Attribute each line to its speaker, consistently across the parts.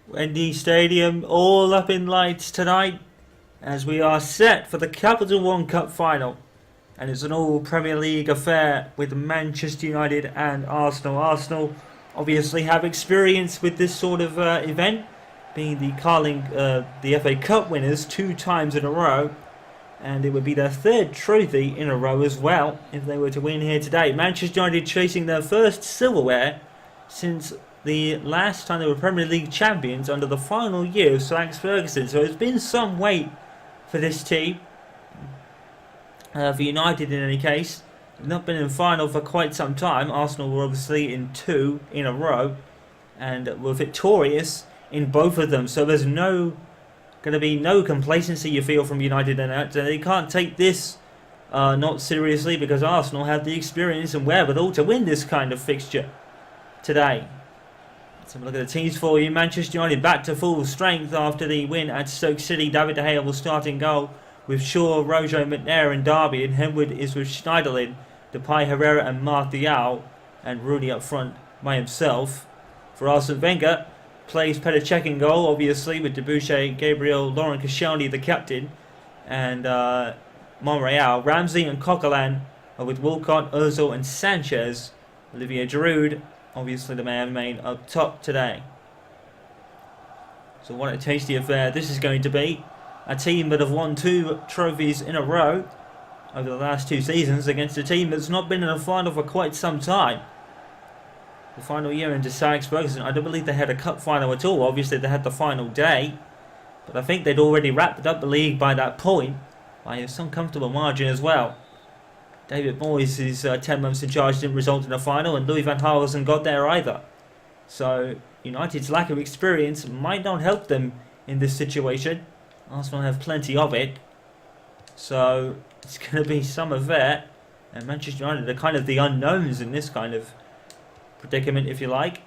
Speaker 1: Wendy Stadium all up in lights tonight as we are set for the Capital One Cup final. And it's an all Premier League affair with Manchester United and Arsenal. Arsenal obviously have experience with this sort of event, being the the FA Cup winners 2 times in a row. And it would be their 3rd trophy in a row as well if they were to win here today. Manchester United chasing their first silverware since the last time they were Premier League champions under the final year of Sir Alex Ferguson. So it's been some wait for this team. For United in any case, they've not been in final for quite some time. Arsenal were obviously in 2 in a row and were victorious in both of them. So there's going to be no complacency you feel from United, and they can't take this not seriously, because Arsenal have the experience and wherewithal to win this kind of fixture today. Let's have a look at the teams for you. Manchester United back to full strength after the win at Stoke City. David De Gea will start in goal with Shaw, Rojo, McNair and Derby, and Henwood is with Schneiderlin, Depay, Herrera and Martial, and Rooney up front by himself. For Arsene Wenger, plays Petr Cech in goal, obviously, with Debuchy, Gabriel, Laurent Koscielny the captain, and Monreal. Ramsey and Coquelin are with Walcott, Ozil and Sanchez. Olivier Giroud, obviously the man main up top today. So what a tasty affair this is going to be. A team that have won 2 trophies in a row over the last 2 seasons against a team that's not been in a final for quite some time. The final year into Sir Alex Ferguson, I don't believe they had a cup final at all. Obviously they had the final day, but I think they'd already wrapped up the league by that point by some comfortable margin as well. David Moyes' 10 months in charge didn't result in a final, and Louis van Gaal hasn't got there either. So United's lack of experience might not help them in this situation. Arsenal have plenty of it, so it's going to be some affair. And Manchester United are kind of the unknowns in this kind of predicament, if you like.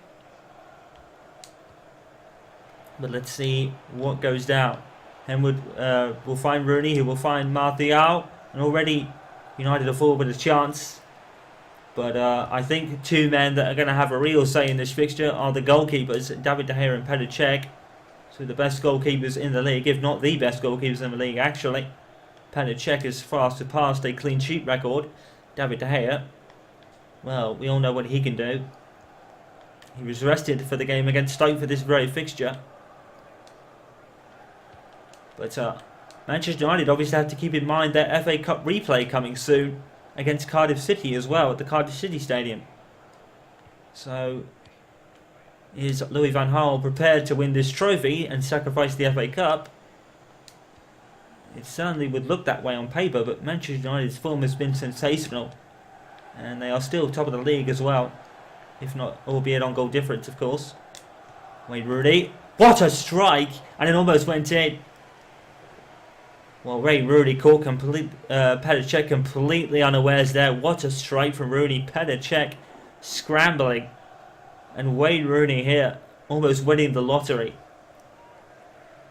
Speaker 1: But let's see what goes down. Henwood will find Rooney, who will find Martial, and already United are forward with a chance. But I think 2 men that are going to have a real say in this fixture are the goalkeepers, David De Gea and Petr Cech. So the best goalkeepers in the league, if not the best goalkeepers in the league actually. Petr Cech has far surpassed a clean sheet record. David De Gea, well, we all know what he can do. He was rested for the game against Stoke for this very fixture. But Manchester United obviously have to keep in mind their FA Cup replay coming soon against Cardiff City as well at the Cardiff City Stadium. So is Louis van Gaal prepared to win this trophy and sacrifice the FA Cup? It certainly would look that way on paper, but Manchester United's form has been sensational, and they are still top of the league as well, if not, albeit on goal difference, of course. Wayne Rooney, what a strike, and it almost went in. Well, Wayne Rooney caught Petr Cech completely unawares there. What a strike from Rooney. Petr Cech scrambling, and Wayne Rooney here almost winning the lottery.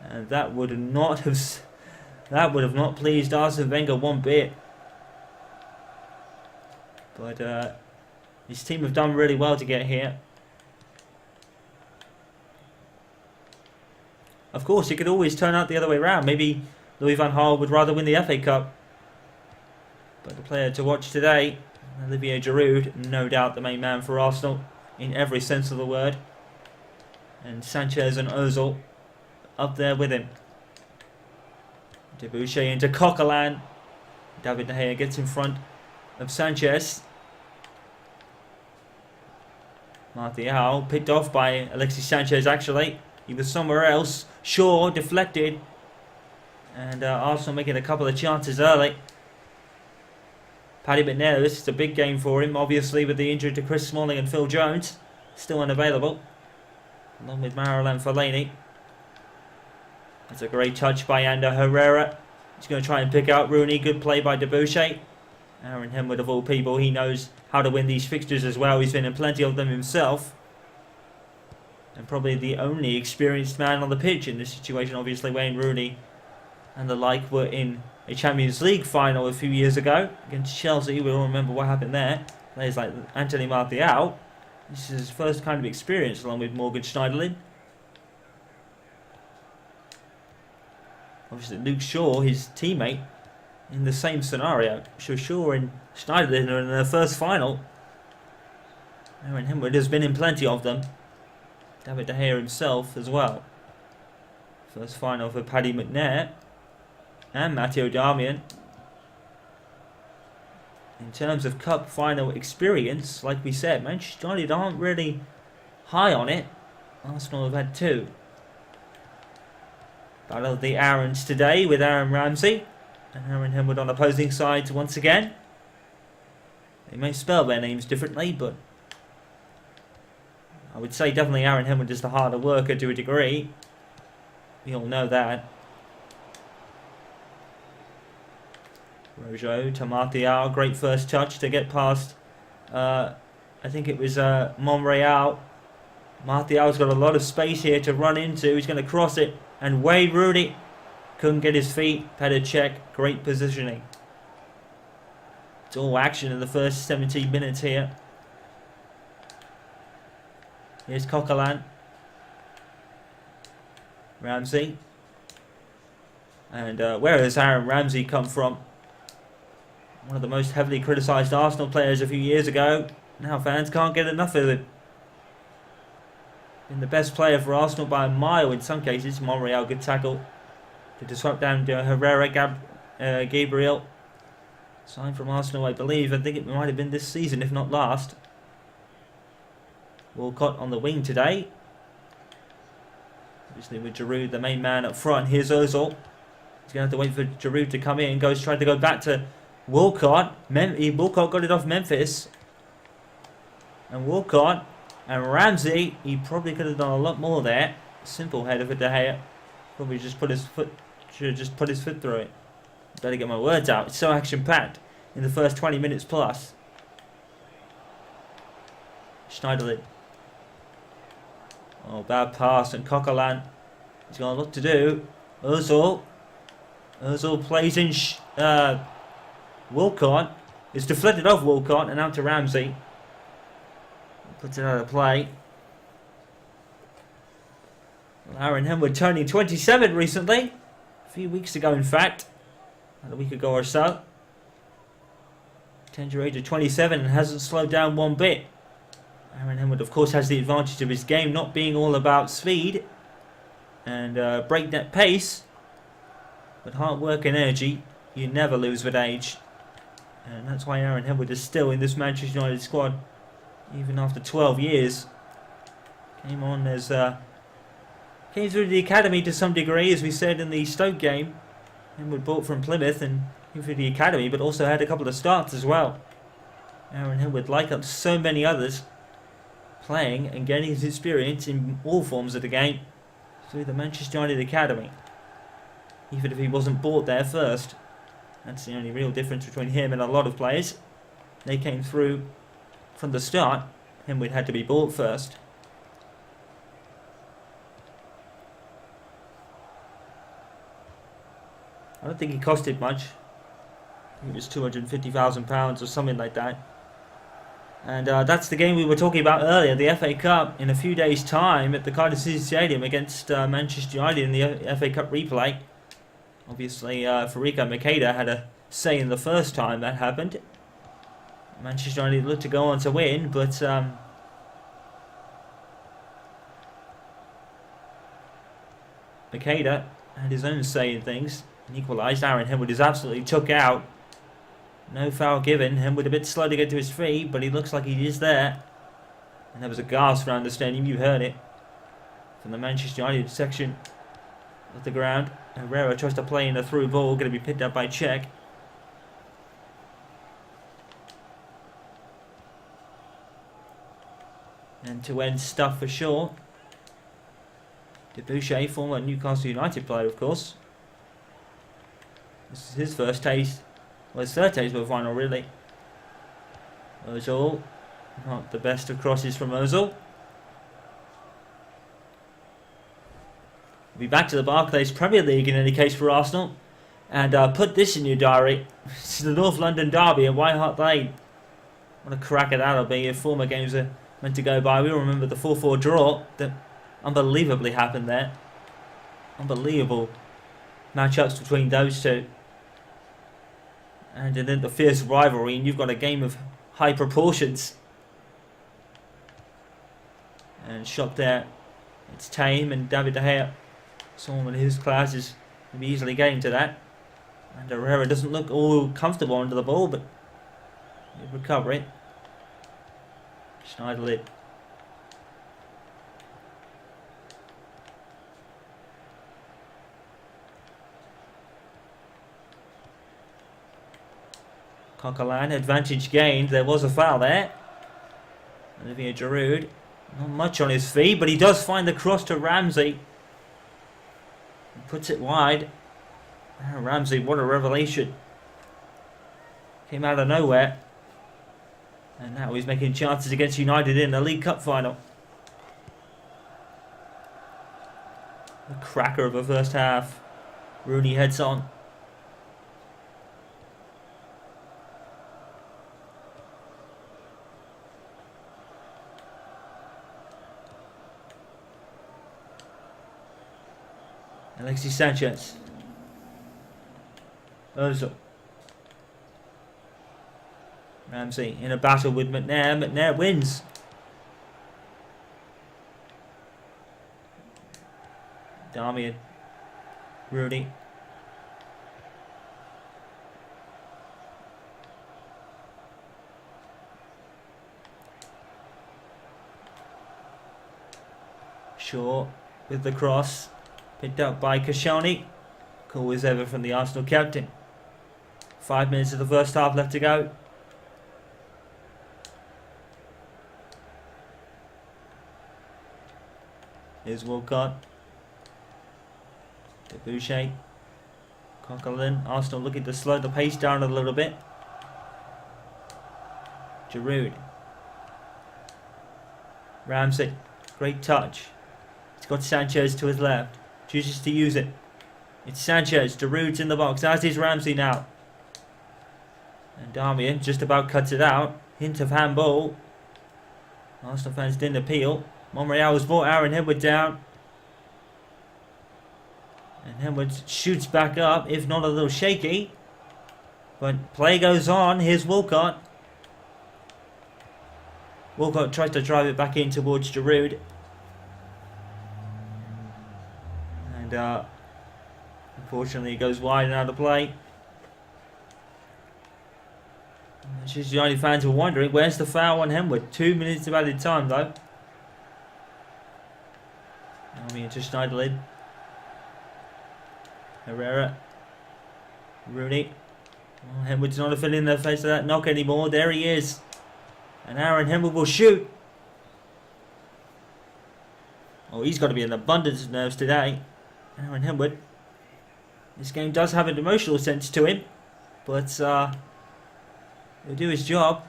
Speaker 1: And that would not have pleased Arsene Wenger one bit. But his team have done really well to get here. Of course, it could always turn out the other way around. Maybe Louis van Gaal would rather win the FA Cup. But the player to watch today, Olivier Giroud, no doubt the main man for Arsenal in every sense of the word. And Sanchez and Ozil up there with him. Debuchy into Coquelin. David De Gea gets in front of Sanchez. Martial picked off by Alexis Sanchez actually. He was somewhere else. Shaw deflected. And Arsenal making a couple of chances early. Paddy McNair, this is a big game for him, obviously, with the injury to Chris Smalling and Phil Jones. Still unavailable. Along with Marouane Fellaini. That's a great touch by Ander Herrera. He's going to try and pick out Rooney. Good play by Debuchy. Aaron Henwood, of all people, he knows how to win these fixtures as well. He's been in plenty of them himself. And probably the only experienced man on the pitch in this situation. Obviously, Wayne Rooney and the like were in a Champions League final a few years ago against Chelsea. We all remember what happened there. Players like Anthony Martial. This is his first kind of experience, along with Morgan Schneiderlin. Obviously, Luke Shaw, his teammate, in the same scenario. So Shaw and Schneiderlin are in their first final. Aaron Henwood has been in plenty of them. David De Gea himself as well. First final for Paddy McNair and Matteo Darmian. In terms of cup final experience, like we said, Manchester United aren't really high on it. Arsenal have had 2. Battle of the Aarons today with Aaron Ramsey and Aaron Henwood on opposing sides once again. They may spell their names differently, but I would say definitely Aaron Henwood is the harder worker to a degree. We all know that. Rojo to Martial, great first touch to get past, I think it was Monreal. Martial's got a lot of space here to run into. He's going to cross it, and Wayne Rooney couldn't get his feet. Better check, great positioning. It's all action in the first 17 minutes here. Here's Coquelin. Ramsey. And where has Aaron Ramsey come from? One of the most heavily criticised Arsenal players a few years ago. Now fans can't get enough of it. Been the best player for Arsenal by a mile in some cases. Monreal, good tackle to disrupt down to Herrera. Gabriel. Signed from Arsenal, I believe. I think it might have been this season, if not last. Walcott on the wing today. Obviously with Giroud, the main man up front. Here's Ozil. He's going to have to wait for Giroud to come in. Tried to go back to Walcott. Walcott got it off Memphis. And Walcott and Ramsey, he probably could have done a lot more there. Simple header for De Gea. Probably just should have just put his foot through it. Better get my words out. It's so action-packed in the first 20 minutes plus. Schneiderlin. Oh, bad pass, and Coquelin. He's got a lot to do. Ozil. Ozil plays in Walcott. It's deflected off Walcott and out to Ramsey. Puts it out of play. Well, Aaron Henwood turning 27 recently. A few weeks ago, in fact. About a week ago or so. Tender age of 27 and hasn't slowed down one bit. Aaron Henwood, of course, has the advantage of his game not being all about speed and breakneck pace. But hard work and energy, you never lose with age. And that's why Aaron Henwood is still in this Manchester United squad. Even after 12 years. Came on as... came through the academy to some degree, as we said in the Stoke game. Henwood bought from Plymouth and came through the academy, but also had a couple of starts as well. Aaron Henwood, like up to so many others, playing and getting his experience in all forms of the game through the Manchester United academy. Even if he wasn't bought there first. That's the only real difference between him and a lot of players. They came through from the start. Henwood had to be bought first. I don't think he costed much. I think it was £250,000 or something like that. And that's the game we were talking about earlier, the FA Cup, in a few days' time at the Cardiff City Stadium against Manchester United in the FA Cup replay. Obviously, Fariqa Makeda had a say in the first time that happened. Manchester United looked to go on to win, but Makeda had his own say in things and equalised. Aaron Henwood is absolutely took out. No foul given. Henwood a bit slow to get to his feet, but he looks like he is there. And there was a gasp around the stadium, you heard it, from the Manchester United section of the ground. Herrera tries to play in a through ball, going to be picked up by Cech. And to end stuff for sure. Debuchy, former Newcastle United player, of course. This is his first taste. Well, his third taste of a final, really. Ozil. Not the best of crosses from Ozil. We'll be back to the Barclays Premier League in any case for Arsenal. And put this in your diary. It's the North London Derby at White Hart Lane. What a cracker that'll be if former games are meant to go by. We all remember the 4-4 draw that unbelievably happened there. Unbelievable. matchups between those two. And in the fierce rivalry, and you've got a game of high proportions. And shot there. It's Tame and David De Gea. Someone in his class is going to be easily getting to that. And Herrera doesn't look all comfortable under the ball, but he'll recover it. Schneider it. Coquelin, advantage gained. There was a foul there. Olivier Giroud, not much on his feet, but he does find the cross to Ramsey. He puts it wide. Ramsey, what a revelation. Came out of nowhere. And now he's making chances against United in the League Cup final. A cracker of a first half. Rooney heads on. Alexis Sanchez. Ozil. Ramsey in a battle with McNair. McNair wins. Darmian. Rooney. Shaw with the cross. Picked up by Koscielny. Cool as ever from the Arsenal captain. 5 minutes of the first half left to go. Here's Walcott. Debuchet. Coquelin. Arsenal looking to slow the pace down a little bit. Giroud. Ramsey. Great touch. He's got Sanchez to his left. Chooses to use it. It's Sanchez. Giroud's in the box. As is Ramsey now. And Darmian just about cuts it out. Hint of handball. Arsenal fans didn't appeal. Monreal has brought Aaron Henwood down. And Henwood shoots back up, if not a little shaky. But play goes on. Here's Walcott. Walcott tries to drive it back in towards Giroud. And unfortunately it goes wide and out of play. Manchester United fans were wondering, where's the foul on Henwood? 2 minutes of added time though. Now to Schneiderlin. Herrera. Rooney. Oh, Henwood's not a fill in the face of that knock anymore. There he is. And Aaron Henwood will shoot. Oh, he's got to be an abundance of nerves today. Aaron Henwood. This game does have an emotional sense to him. But he'll do his job.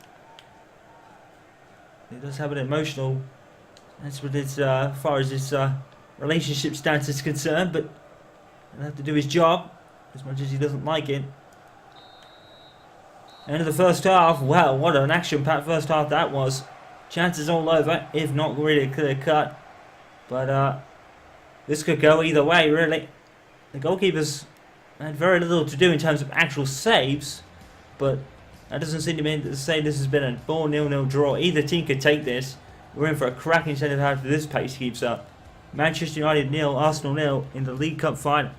Speaker 1: He does have an emotional. That's what it's as far as his relationship stance is concerned, but he'll have to do his job as much as he doesn't like it. End of the first half. Wow, what an action-packed first half that was. Chances all over, if not really clear cut. But this could go either way, really. The goalkeepers had very little to do in terms of actual saves, but that doesn't seem to mean to say this has been a 4-0 draw. Either team could take this. We're in for a cracking second half if this pace keeps up. Manchester United 0, Arsenal 0 in the League Cup final.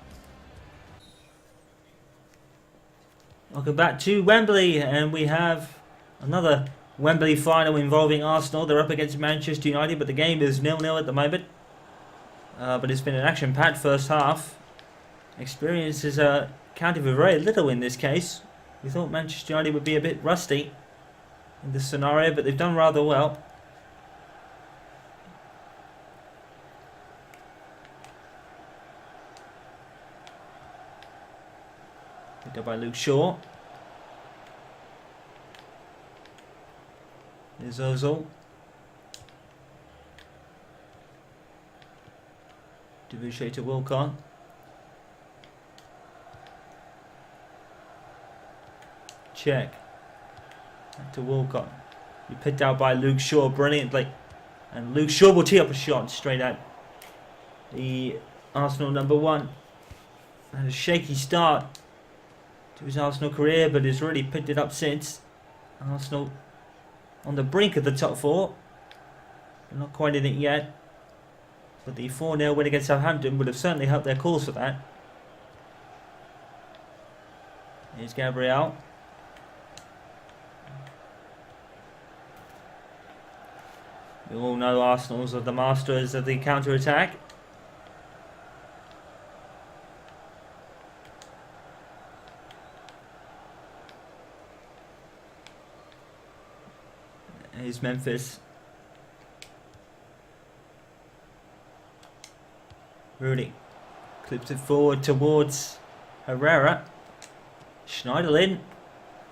Speaker 1: Welcome back to Wembley, and we have another Wembley final involving Arsenal. They're up against Manchester United, but the game is 0-0 at the moment. But it's been an action-packed first half. Experience is counted for very little in this case. We thought Manchester United would be a bit rusty in this scenario, but they've done rather well. Picked up by Luke Shaw. There's Ozil. Debuchet to Wilcon. Check. Back to Wilcon. He picked out by Luke Shaw brilliantly. And Luke Shaw will tee up a shot straight at the Arsenal number 1. Had a shaky start to his Arsenal career, but has really picked it up since. Arsenal on the brink of the top four. They're not quite in it yet. But the 4-0 win against Southampton would have certainly helped their cause for that. Here's Gabriel. We all know Arsenal's are the masters of the counter-attack. Here's Memphis. Rooney clips it forward towards Herrera. Schneiderlin.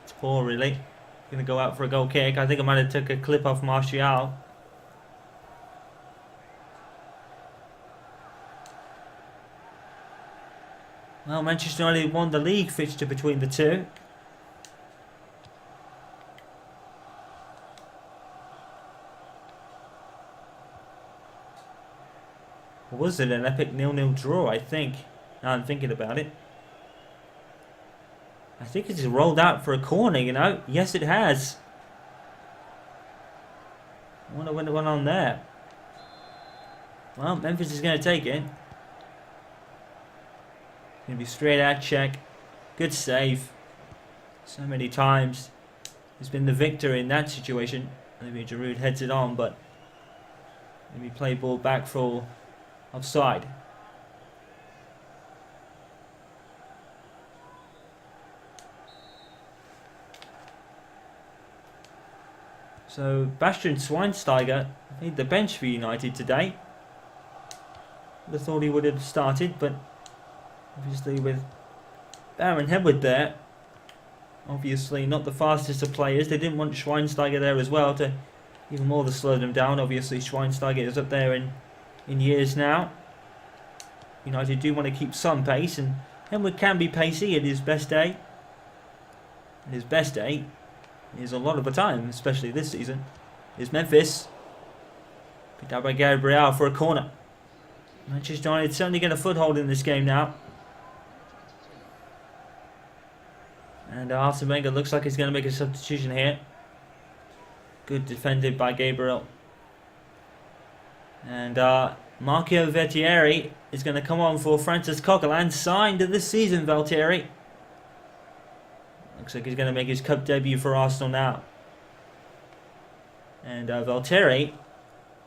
Speaker 1: It's poor, really. Going to go out for a goal kick. I think I might have took a clip off Martial. Well, Manchester United won the league fixture between the two. Or was it an epic 0-0 draw, I think? Now I'm thinking about it. I think it's rolled out for a corner, you know. Yes, it has. I wonder when it went on there. Well, Memphis is going to take it. Going to be straight out check. Good save. So many times he's been the victor in that situation. Maybe Giroud heads it on, but maybe play ball back for offside. So Bastian Schweinsteiger made the bench for United today. Would have thought he would have started, but obviously with Aaron Hedward there, obviously not the fastest of players. They didn't want Schweinsteiger there as well to even more to slow them down. Obviously Schweinsteiger is up there in years now. United do want to keep some pace, and Hedward can be pacey at his best day. At his best day is a lot of the time, especially this season. Is Memphis picked up by Gabriel for a corner. Manchester United certainly get a foothold in this game now. And Arsene Wenger looks like he's going to make a substitution here. Good defended by Gabriel. And Marco Vettieri is going to come on for Francis Coquelin. Signed this season, Vettieri. Looks like he's going to make his cup debut for Arsenal now. And Vettieri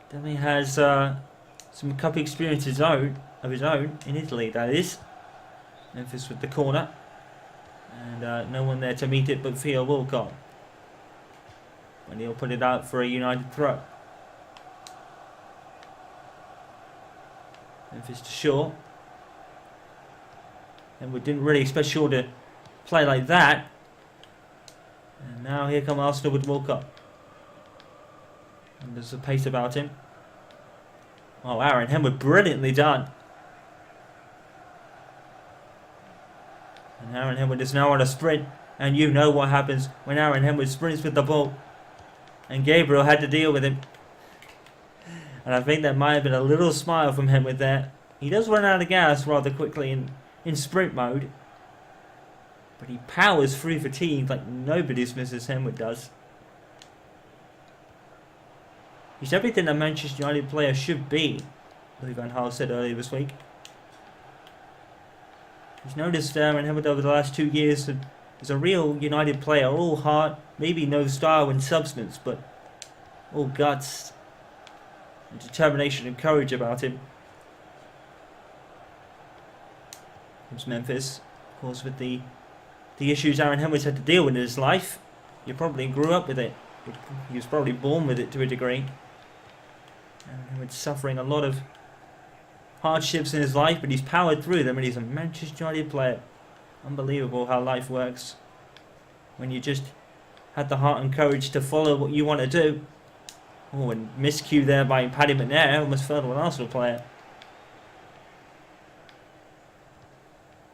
Speaker 1: definitely has some cup experience of his own in Italy, that is. Memphis with the corner. And no one there to meet it but Theo Walcott. And he'll put it out for a United throw. Memphis to Shaw. And we didn't really expect Shaw to play like that. And now here come Arsenal with Walcott. And there's a pace about him. Oh, Aaron Hedward, brilliantly done. And Aaron Hedward is now on a sprint. And you know what happens when Aaron Hedward sprints with the ball. And Gabriel had to deal with him. And I think there might have been a little smile from Hedward there. He does run out of gas rather quickly in sprint mode. But he powers through fatigue like nobody's Mrs. Hedward does. He's everything a Manchester United player should be, Louis van Gaal said earlier this week. He's noticed Aaron Hedward over the last 2 years as a real United player, all heart, maybe no style and substance, but all guts and determination and courage about him. Comes Memphis, of course, with the issues Aaron Hedward's had to deal with in his life. You probably grew up with it. He was probably born with it to a degree. Aaron Hedward's suffering a lot of hardships in his life, but he's powered through them, and he's a Manchester United player. Unbelievable how life works when you just had the heart and courage to follow what you want to do. Oh, and miscue there by Paddy McNair, almost fell to an Arsenal player.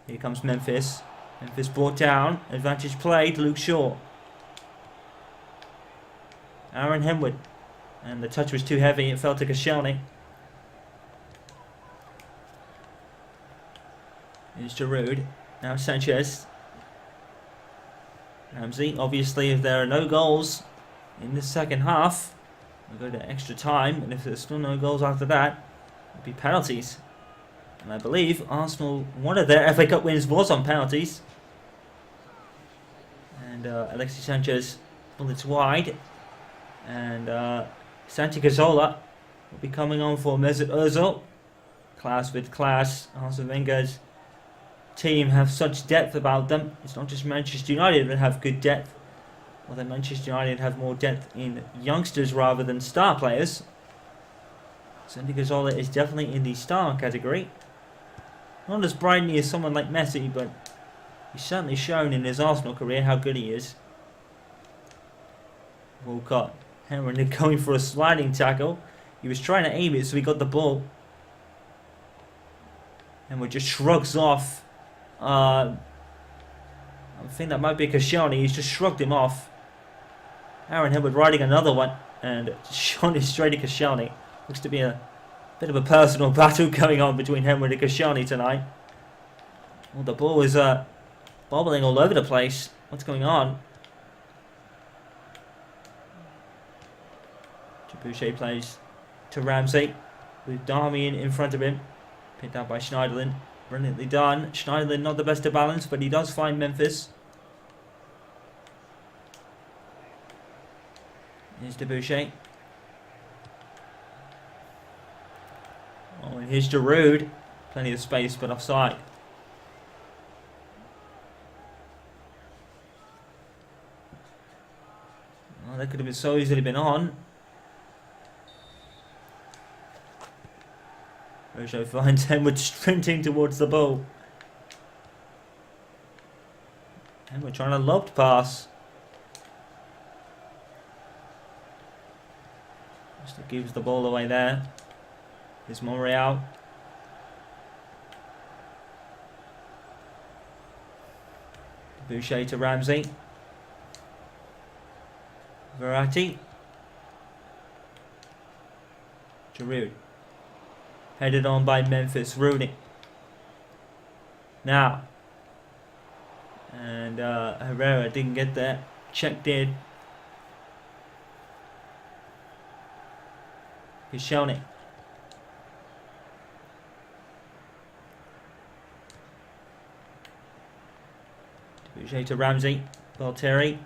Speaker 1: Here comes Memphis. Memphis brought down. Advantage played. Luke Shaw. Aaron Hedward. And the touch was too heavy. It fell to Koscielny. Here's Giroud. Now Sanchez. Ramsey. Obviously, if there are no goals in the second half, we'll go to extra time. And if there's still no goals after that, it'll be penalties. And I believe Arsenal, one of their FA Cup wins was on penalties. And Alexis Sanchez bullets wide. And Santi Cazorla will be coming on for Mesut Ozil. Class with class. Arsene Wenger's team have such depth about them. It's not just Manchester United that have good depth. Although Manchester United have more depth in youngsters rather than star players. Santi Cazorla is definitely in the star category. Not as brightly as someone like Messi, but he's certainly shown in his Arsenal career how good he is. Walcott. Henry going for a sliding tackle. He was trying to aim it, so he got the ball. And just shrugs off. I think that might be Koscielny. He's just shrugged him off. Aaron Hibbert riding another one. And shot it straight at Koscielny. Looks to be a bit of a personal battle going on between Henry and Koscielny tonight. Well, the ball is bobbling all over the place. What's going on? Boucher plays to Ramsey with Darmian in front of him. Picked out by Schneiderlin. Brilliantly done. Schneiderlin not the best of balance, but he does find Memphis. Here's Boucher. Oh, and here's Giroud. Plenty of space, but offside. Oh, that could have been so easily been on. Rojo finds Henwood sprinting towards the ball. Henwood trying a lobbed pass. Just gives the ball away there. Here's Monreal. Boucher to Ramsey. Verratti. Giroud. Headed on by Memphis. Rooney. Now. And Herrera didn't get there. Checked in. Koscielny. Boucher to Ramsey. Valtteri.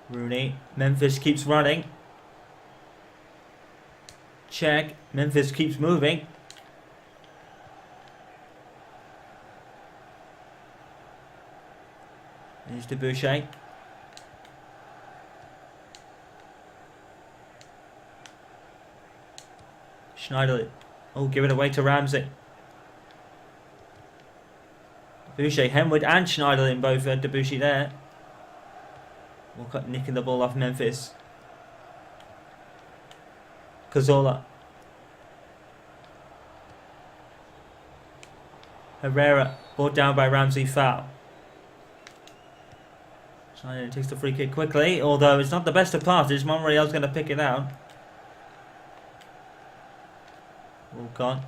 Speaker 1: Rooney. Memphis keeps running. Check. Memphis keeps moving. Here's to Boucher. Schneiderlin. Oh, give it away to Ramsey. Boucher, Henwood and Schneiderlin both had Debussy there. Walcott nicking the ball off Memphis. Cazorla. Herrera, brought down by Ramsey, foul. Schneiderlin takes the free kick quickly, although it's not the best of passes. Monreal's going to pick it out. Walcott,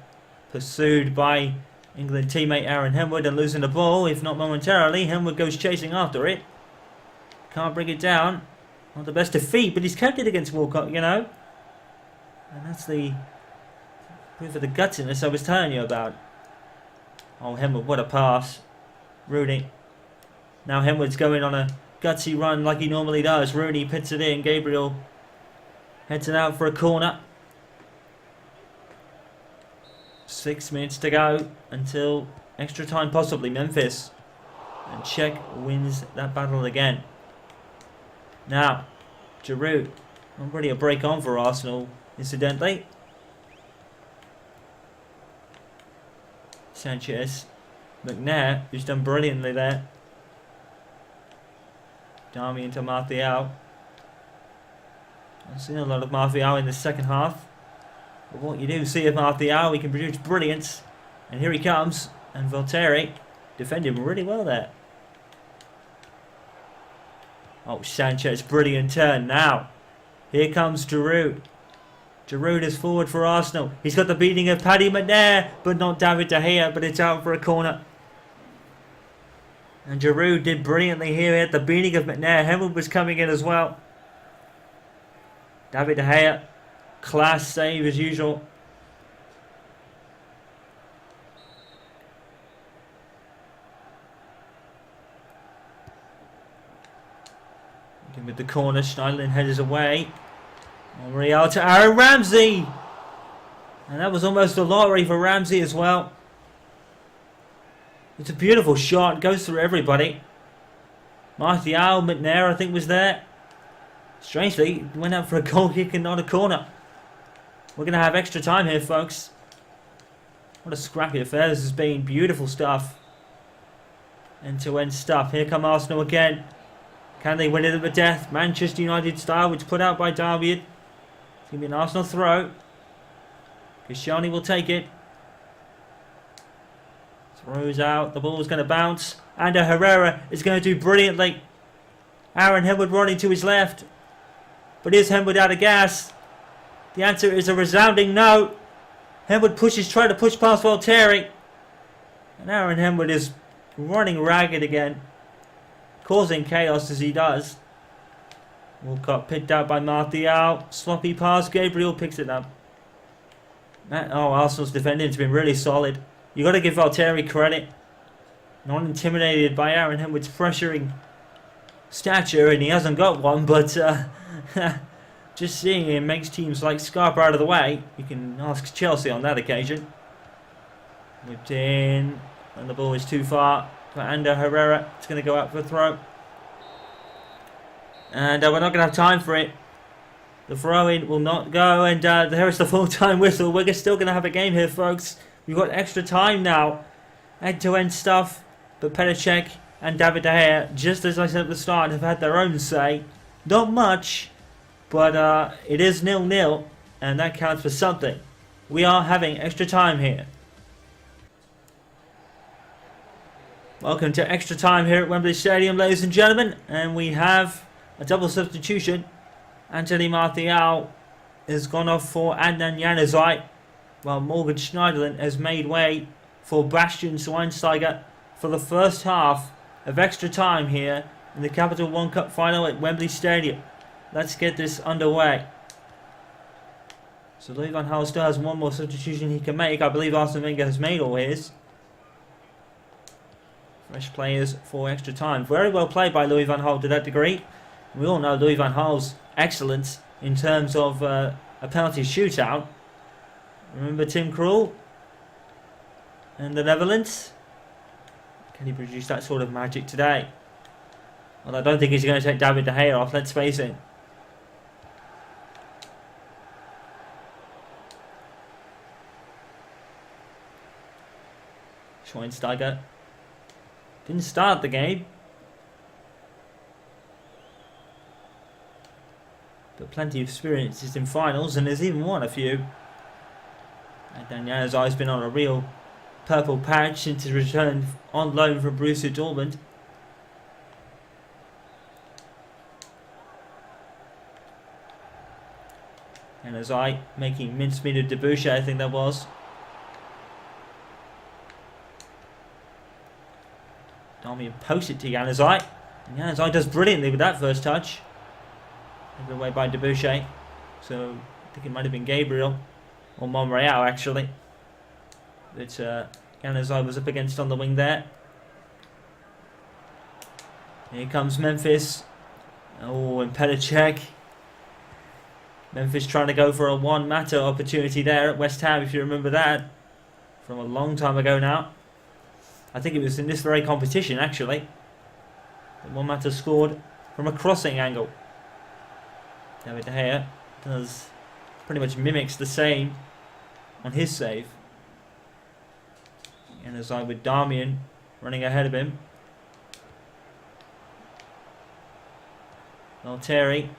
Speaker 1: pursued by England teammate Aaron Henwood and losing the ball, if not momentarily. Henwood goes chasing after it. Can't bring it down. Not the best of feet, but he's kept it against Walcott, you know. And that's the proof of the gutsiness I was telling you about. Oh, Henwood, what a pass. Rooney. Now Henwood's going on a gutsy run like he normally does. Rooney pits it in. Gabriel heads it out for a corner. 6 minutes to go until extra time, possibly. Memphis. And Czech wins that battle again. Now, Giroud. Not really a break on for Arsenal, incidentally. Sanchez. McNair, who's done brilliantly there. Darmian to Martial. I've seen a lot of Martial in the second half. But what you do see of Martial, he can produce brilliance. And here he comes. And Valtteri defended really well there. Oh, Sanchez, brilliant turn now. Here comes Giroud. Giroud is forward for Arsenal. He's got the beating of Paddy McNair, but not David De Gea, but it's out for a corner. And Giroud did brilliantly here. He had the beating of McNair. Henwood was coming in as well. David De Gea, class save as usual. With the corner, Schneiderlin headers away. Real to Aaron Ramsey. And that was almost a lottery for Ramsey as well. It's a beautiful shot. Goes through everybody. Martial, McNair I think was there. Strangely, went out for a goal kick and not a corner. We're going to have extra time here, folks. What a scrappy affair. This has been beautiful stuff. End-to-end stuff. Here come Arsenal again. Can they win it at the death? Manchester United style, which put out by Darby. It's going to be an Arsenal throw. Koscielny will take it. Throws out. The ball's going to bounce. And Herrera is going to do brilliantly. Aaron Henwood running to his left. But is Henwood out of gas? The answer is a resounding no. Henwood trying to push past Valtteri. And Aaron Henwood is running ragged again. Causing chaos as he does. Walcott picked out by Martial. Sloppy pass. Gabriel picks it up. Arsenal's defending has been really solid. You got to give Valtteri credit. Not intimidated by Aaron Henwood's pressuring stature, and he hasn't got one, but just seeing him makes teams like Scarpa out of the way. You can ask Chelsea on that occasion. Whipped in, and the ball is too far. Ander Herrera, it's going to go out for a throw. And we're not going to have time for it. The throw-in will not go, and there is the full-time whistle. We're still going to have a game here, folks. We've got extra time now. End-to-end stuff, but Petr Cech and David De Gea, just as I said at the start, have had their own say. Not much, but it is 0-0, and that counts for something. We are having extra time here. Welcome to extra time here at Wembley Stadium, ladies and gentlemen. And we have a double substitution. Anthony Martial has gone off for Adnan Januzaj, while Morgan Schneiderlin has made way for Bastian Schweinsteiger for the first half of extra time here in the Capital One Cup final at Wembley Stadium. Let's get this underway. So Louis van Gaal still has one more substitution he can make. I believe Arsene Wenger has made all his. Fresh players for extra time. Very well played by Louis van Gaal to that degree. We all know Louis van Gaal's excellence in terms of a penalty shootout. Remember Tim Krul and the Netherlands? Can he produce that sort of magic today? Well, I don't think he's going to take David De Gea off, let's face it. Schweinsteiger didn't start the game, but plenty of experiences in finals, and has even won a few. And Daniel's eyes been on a real purple patch since his return on loan from Borussia Dortmund. And as making mincemeat of Debuchy, I think that was. Darmian posts it to Januzaj. And Januzaj does brilliantly with that first touch. Taken away by Debuchy. So I think it might have been Gabriel. Or Monreal actually. But Januzaj was up against on the wing there. Here comes Memphis. Oh, and Petr Cech. Memphis trying to go for a Juan Mata opportunity there at West Ham, if you remember that. From a long time ago now. I think it was in this very competition, actually. That Juan Mata scored from a crossing angle. David De Gea does pretty much mimics the same on his save. And as with Darmian running ahead of him. Valtteri.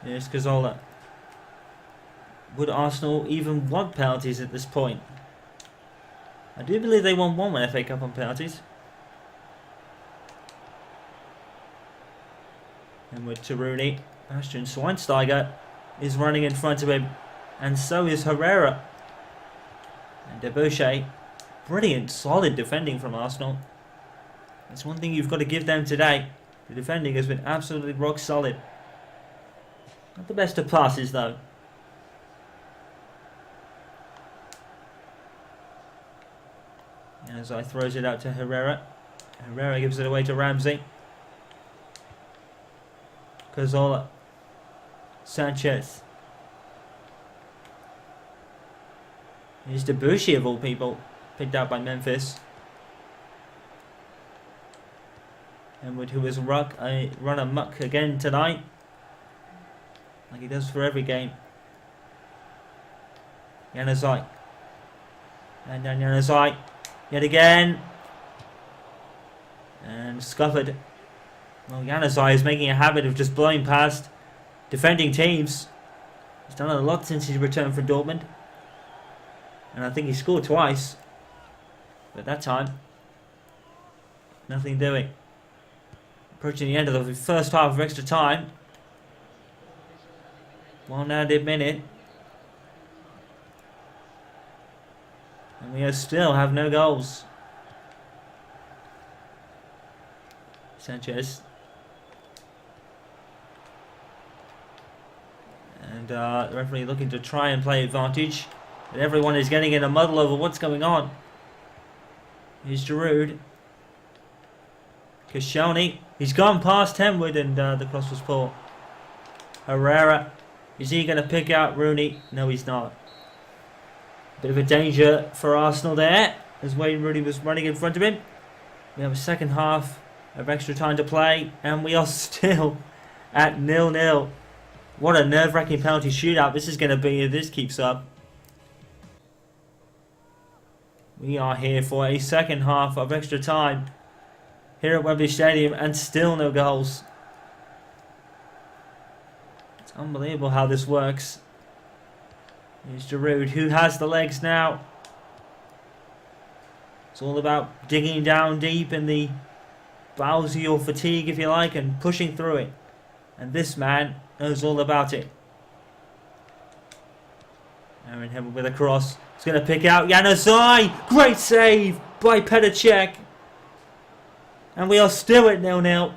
Speaker 1: Here's Cazorla. Would Arsenal even want penalties at this point? I do believe they won one FA Cup on penalties. And with Rooney, Bastian Schweinsteiger is running in front of him, and so is Herrera. And Debuchy, brilliant, solid defending from Arsenal. That's one thing you've got to give them today. The defending has been absolutely rock solid. Not the best of passes though. And as I throws it out to Herrera. Herrera gives it away to Ramsey. Cazorla. Sanchez. Here's Debuchy of all people. Picked out by Memphis. Edward, who has run amok again tonight. Like he does for every game. Januzaj. And then Januzaj. Yet again. And scuppered. Well, Januzaj is making a habit of just blowing past defending teams. He's done it a lot since his return from Dortmund. And I think he scored twice. But that time, nothing doing. Approaching the end of the first half of extra time. 1 added minute. And we still have no goals. Sanchez. And the referee looking to try and play advantage. But everyone is getting in a muddle over what's going on. Here's Giroud. Koscielny. He's gone past Henwood and the cross was poor. Herrera. Is he going to pick out Rooney? No, he's not. Bit of a danger for Arsenal there as Wayne Rooney was running in front of him. We have a second half of extra time to play and we are still at 0-0. What a nerve-wracking penalty shootout this is going to be if this keeps up. We are here for a second half of extra time here at Wembley Stadium and still no goals. It's unbelievable how this works. Here's Giroud, who has the legs now. It's all about digging down deep in the bowels of your fatigue, if you like, and pushing through it. And this man knows all about it. Aaron Henwood with a cross. He's going to pick out Januzaj. Great save by Petr Cech. And we are still at 0-0.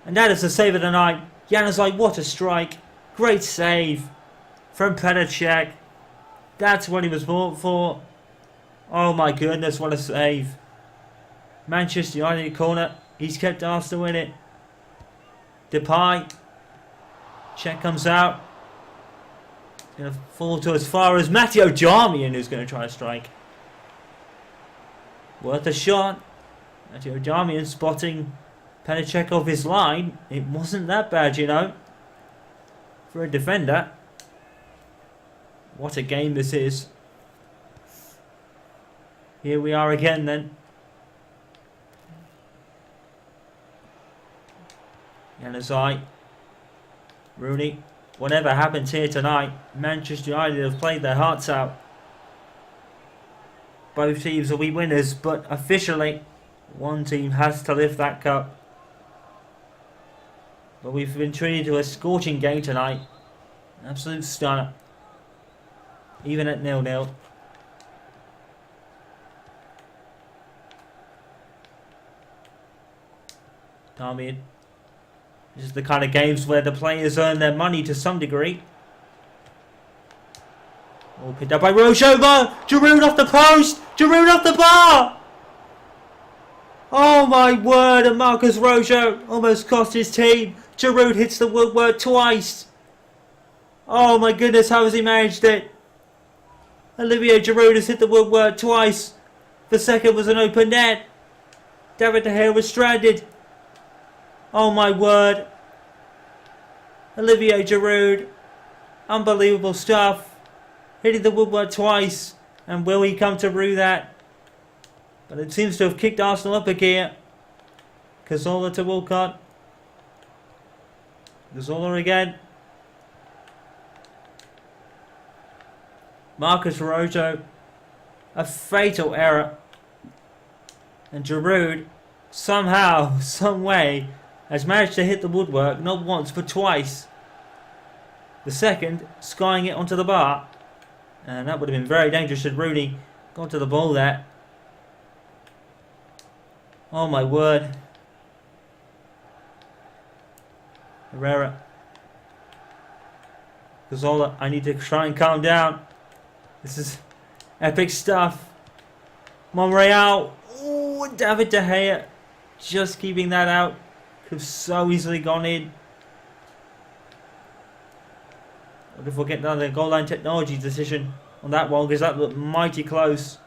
Speaker 1: And that is the save of the night. Januzaj, what a strike. Great save from Petr Cech. That's what he was bought for. Oh my goodness, what a save. Manchester United corner. He's kept Arsenal in it. Depay. Cech comes out. He's going to fall to as far as Matteo Darmian, who's going to try to strike. Worth a shot. Matteo Darmian spotting Petr Cech off his line. It wasn't that bad, you know, for a defender. What a game this is. Here we are again then. Januzaj. Rooney. Whatever happens here tonight, Manchester United have played their hearts out. Both teams will be winners, but officially, one team has to lift that cup. But we've been treated to a scorching game tonight. Absolute stunner. Even at 0-0. Darmian. This is the kind of games where the players earn their money to some degree. All picked up by Rojo. Giroud off the post. Giroud off the bar. Oh my word. And Marcus Rojo almost cost his team. Giroud hits the woodwork twice. Oh my goodness, how has he managed it? Olivier Giroud has hit the woodwork twice. The second was an open net. David De Gea was stranded. Oh my word. Olivier Giroud. Unbelievable stuff. Hitting the woodwork twice. And will he come to rue that? But it seems to have kicked Arsenal up a gear. Cazorla to Walcott. Cazorla again. Marcus Rojo A fatal error. And Giroud, somehow, some way, has managed to hit the woodwork not once but twice. The second, skying it onto the bar. And that would have been very dangerous had Rooney gone to the ball there. Oh my word. Herrera. Cazorla, I need to try and calm down. This is epic stuff. Monreal. Ooh, David De Gea. Just keeping that out. Could have so easily gone in. What if we get another goal line technology decision on that one, because that looked mighty close.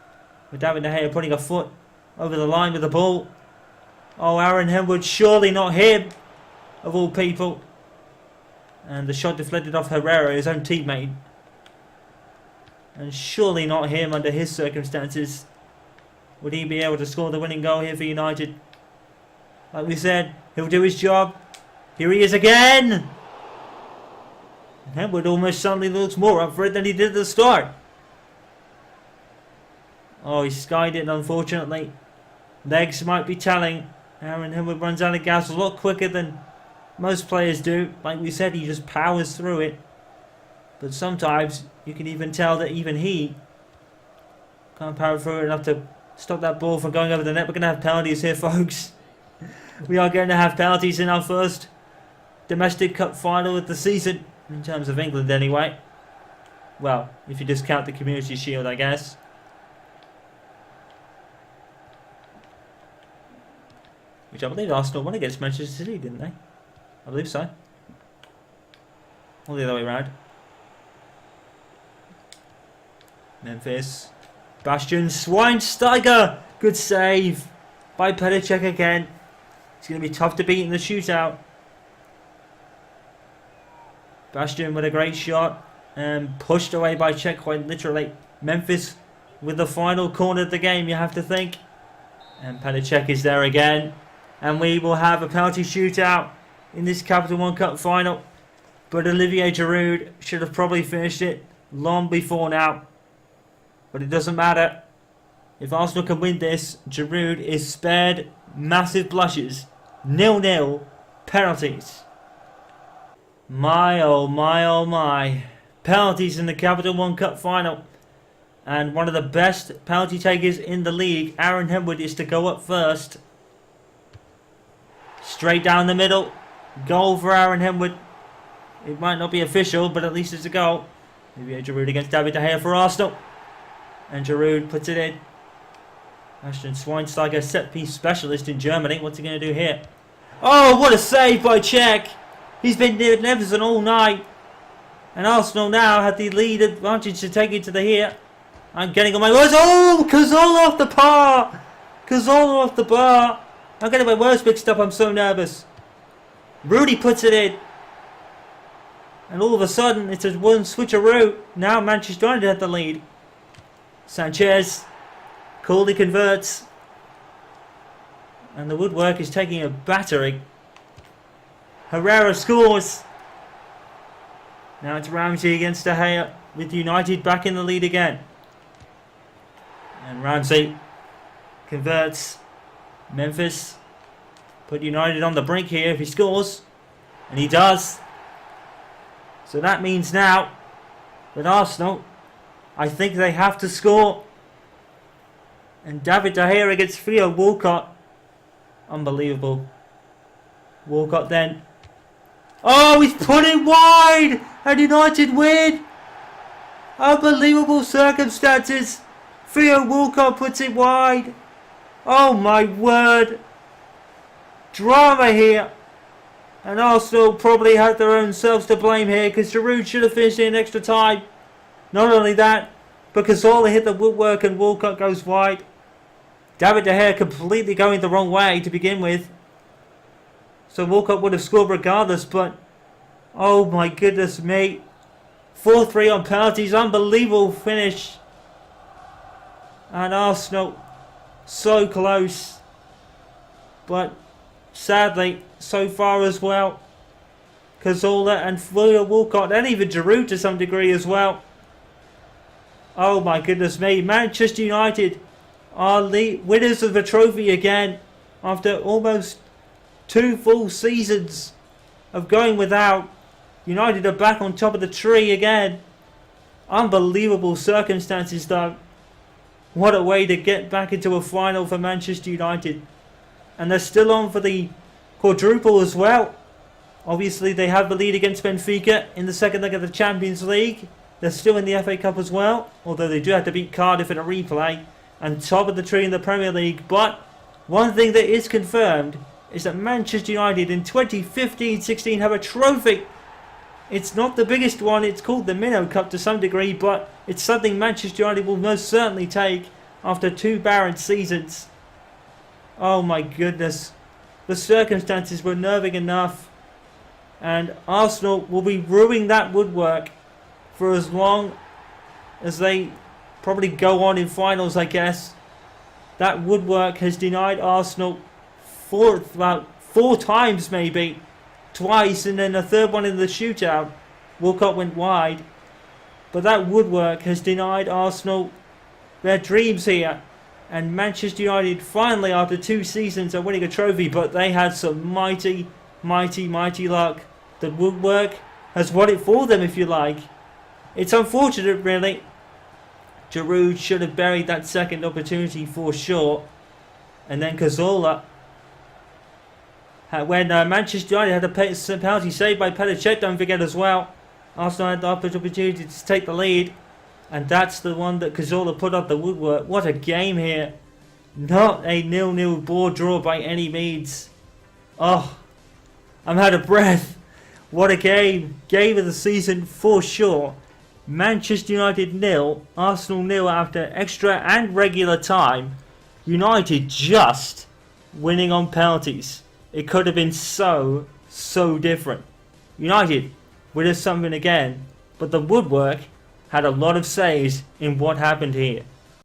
Speaker 1: With David De Gea putting a foot over the line with the ball. Oh, Aaron Henwood, surely not him, of all people. And the shot deflected off Herrera, his own teammate. And surely not him under his circumstances. Would he be able to score the winning goal here for United? Like we said, he'll do his job. Here he is again! And Henwood almost suddenly looks more up for it than he did at the start. Oh, he skied it, unfortunately. Legs might be telling. Aaron Henwood runs out of gas a lot quicker than most players do. Like we said, he just powers through it. But sometimes you can even tell that even he can't power through it enough to stop that ball from going over the net. We're going to have penalties here, folks. We are going to have penalties in our first domestic cup final of the season. In terms of England, anyway. Well, if you discount the Community Shield, I guess. Which I believe Arsenal won against Manchester City, didn't they? I believe so. Or the other way around. Memphis. Bastian Schweinsteiger. Good save by Petr again. It's going to be tough to beat in the shootout. Bastian with a great shot. And pushed away by Czech quite literally. Memphis with the final corner of the game, you have to think. And Petr is there again. And we will have a penalty shootout in this Capital One Cup final. But Olivier Giroud should have probably finished it long before now. But it doesn't matter. If Arsenal can win this, Giroud is spared massive blushes. 0-0 penalties. My oh my oh my. Penalties in the Capital One Cup final. And one of the best penalty takers in the league, Aaron Henwood, is to go up first. Straight down the middle. Goal for Aaron Henwood. It might not be official, but at least it's a goal. Maybe Giroud against David De Gea for Arsenal. And Giroud puts it in. Bastian Schweinsteiger, set-piece specialist in Germany. What's he going to do here? Oh, what a save by Czech. He's been near Everton all night. And Arsenal now have the lead advantage to take it to the here. I'm getting on my words. Oh, Cazorla off the bar. Cazorla off the bar. I'm getting my words mixed up. I'm so nervous. Rudy puts it in. And all of a sudden, it's a one switcheroo. Now Manchester United have the lead. Sanchez coolly converts. And the woodwork is taking a battering. Herrera scores. Now it's Ramsey against De Gea with United back in the lead again. And Ramsey converts. Memphis put United on the brink here if he scores. And he does. So that means now that Arsenal, I think they have to score. And David De Gea against Theo Walcott. Unbelievable. Walcott then. Oh, he's put it wide! And United win! Unbelievable circumstances. Theo Walcott puts it wide. Oh my word. Drama here. And Arsenal probably had their own selves to blame here, because Giroud should have finished in extra time. Not only that, but Cazorla hit the woodwork and Walcott goes wide. David De Gea completely going the wrong way to begin with. So Walcott would have scored regardless, but oh my goodness me. 4-3 on penalties, unbelievable finish. And Arsenal so close. But sadly, so far as well. Cazorla and Theo Walcott, and even Giroud to some degree as well. Oh my goodness me. Manchester United are winners of the trophy again after almost 2 full seasons of going without. United are back on top of the tree again. Unbelievable circumstances though. What a way to get back into a final for Manchester United. And they're still on for the quadruple as well. Obviously they have the lead against Benfica in the second leg of the Champions League. They're still in the FA Cup as well, although they do have to beat Cardiff in a replay. And top of the tree in the Premier League. But one thing that is confirmed is that Manchester United in 2015-16 have a trophy. It's not the biggest one, it's called the Minnow Cup to some degree, but it's something Manchester United will most certainly take after 2 barren seasons. Oh my goodness. The circumstances were nerving enough, and Arsenal will be ruining that woodwork for as long as they probably go on in finals, I guess. That woodwork has denied Arsenal about 4 times maybe. Twice, and then a third one in the shootout. Walcott went wide. But that woodwork has denied Arsenal their dreams here. And Manchester United finally, after 2 seasons, are winning a trophy. But they had some mighty, mighty, mighty luck. The woodwork has won it for them, if you like. It's unfortunate, really. Giroud should have buried that second opportunity for sure. And then Cazorla, when Manchester United had a penalty saved by Petr, don't forget as well. Arsenal had the opportunity to take the lead, and that's the one that Cazorla put up the woodwork. What a game here. Not a 0-0 board draw by any means. Oh, I'm out of breath. What a game. Game of the season for sure. Manchester United 0, Arsenal 0 after extra and regular time. United just winning on penalties. It could have been so different. United would have something again, but the woodwork had a lot of says in what happened here.